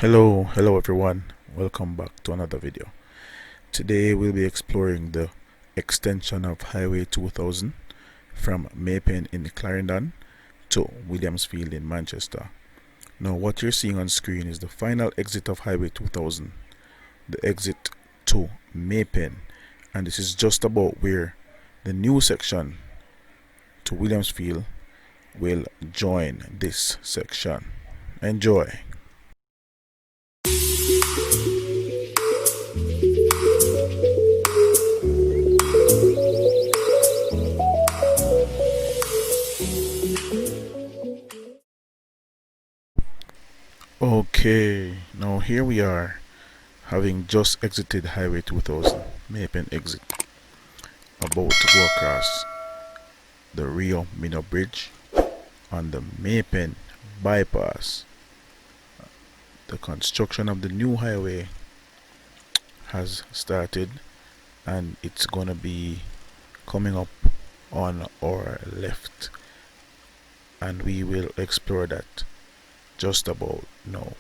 Hello everyone, welcome back to another video. Today we'll be exploring the extension of Highway 2000 from Maypen in Clarendon to Williamsfield in Manchester. Now what you're seeing on screen is the final exit of Highway 2000, the exit to Maypen, and this is just about where the new section to Williamsfield will join this section. Enjoy! Okay, now here we are, having just exited Highway 2000, Maypen exit, about to go across the Minho Bridge on the Maypen bypass. The construction of the new highway has started and it's gonna be coming up on our left, and we will explore that just about now.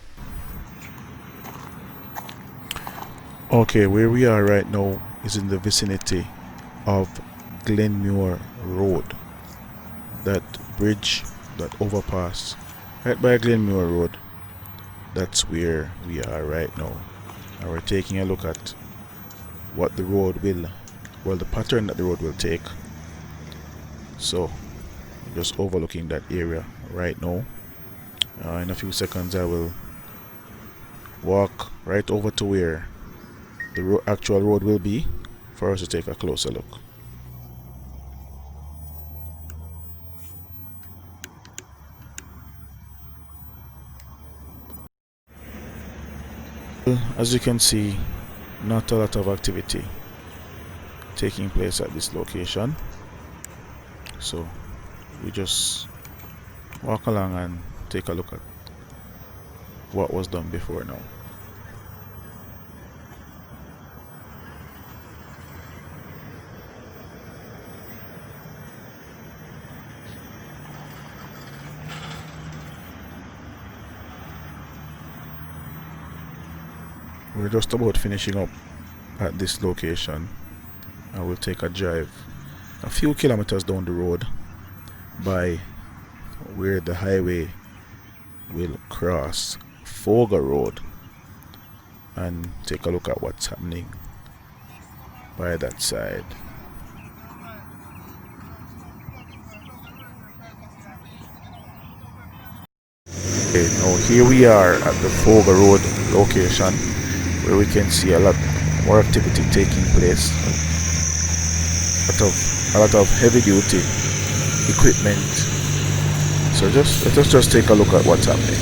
Okay, where we are right now is in the vicinity of Glenmuir Road. That bridge, that overpass, right by Glenmuir Road, that's where we are right now. And we're taking a look at what the road will, the pattern that the road will take. So, just overlooking that area right now. In a few seconds I will walk right over to where the actual road will be for us to take a closer look. As you can see, not a lot of activity taking place at this location, so we just walk along and take a look at what was done before now. We're just about finishing up at this location. I will take a drive a few kilometers down the road by where the highway will cross Foga Road and take a look at what's happening by that side. Okay, now here we are at the Foga Road location, where we can see a lot more activity taking place. A lot of heavy duty equipment. So let us just take a look at what's happening.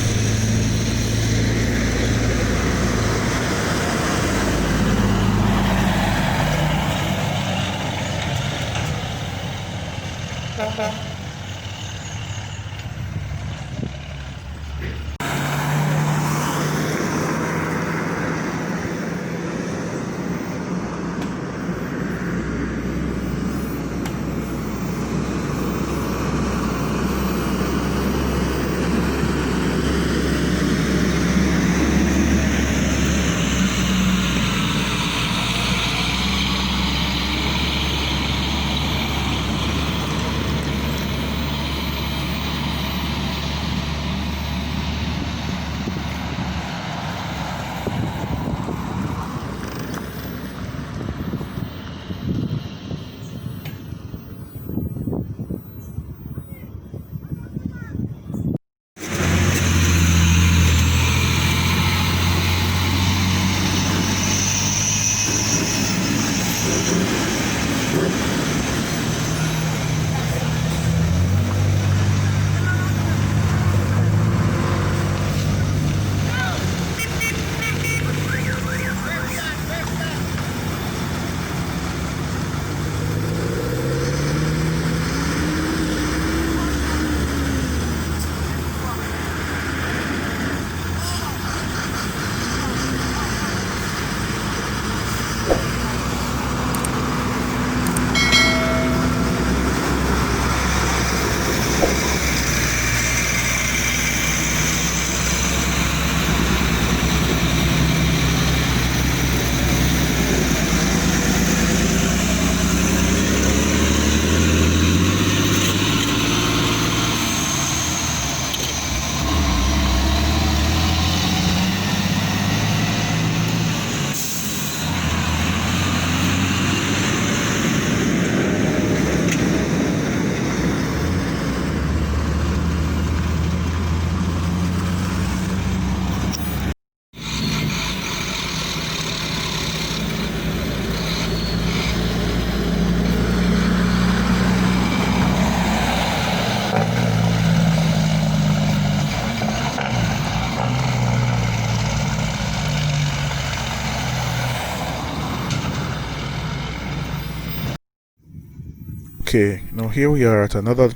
Okay, now here we are at another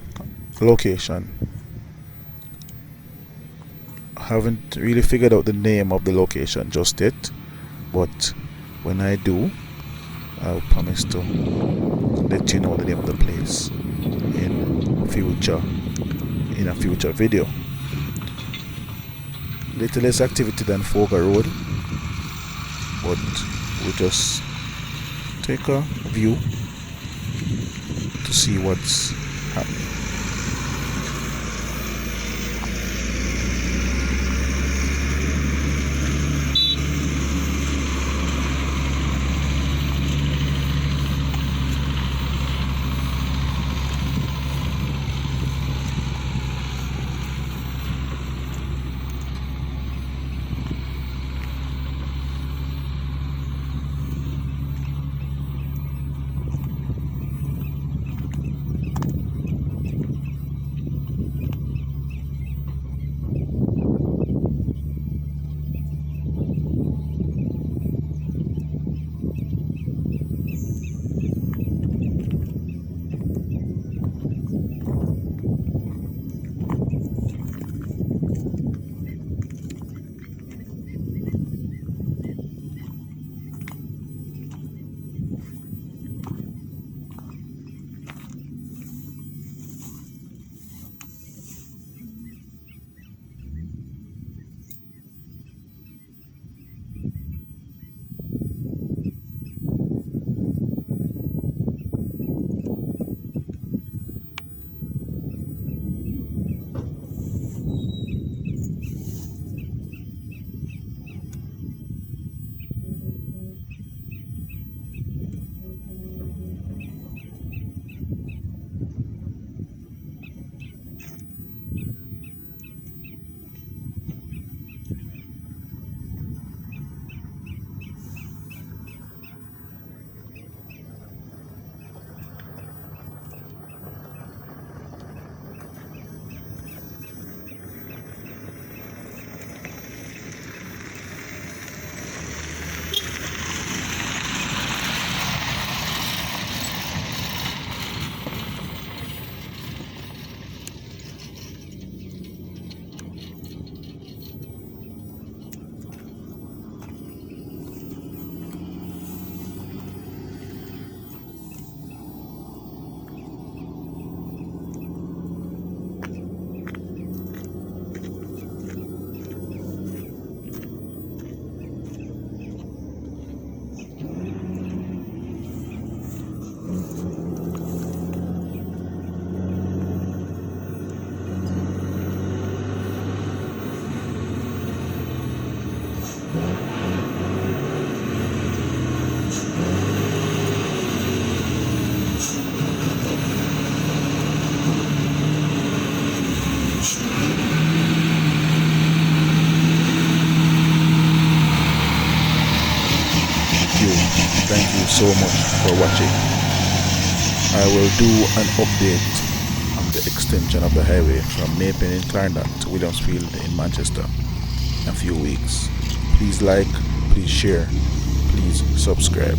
location. I haven't really figured out the name of the location just yet, but when I do, I'll promise to let you know the name of the place in a future video. Little less activity than Foga Road, but we'll just take a view to see what's happening. Thank you so much for watching. I will do an update on the extension of the highway from Kingpin in Clarendon to Williamsfield in Manchester in a few weeks. Please like, please share, please subscribe.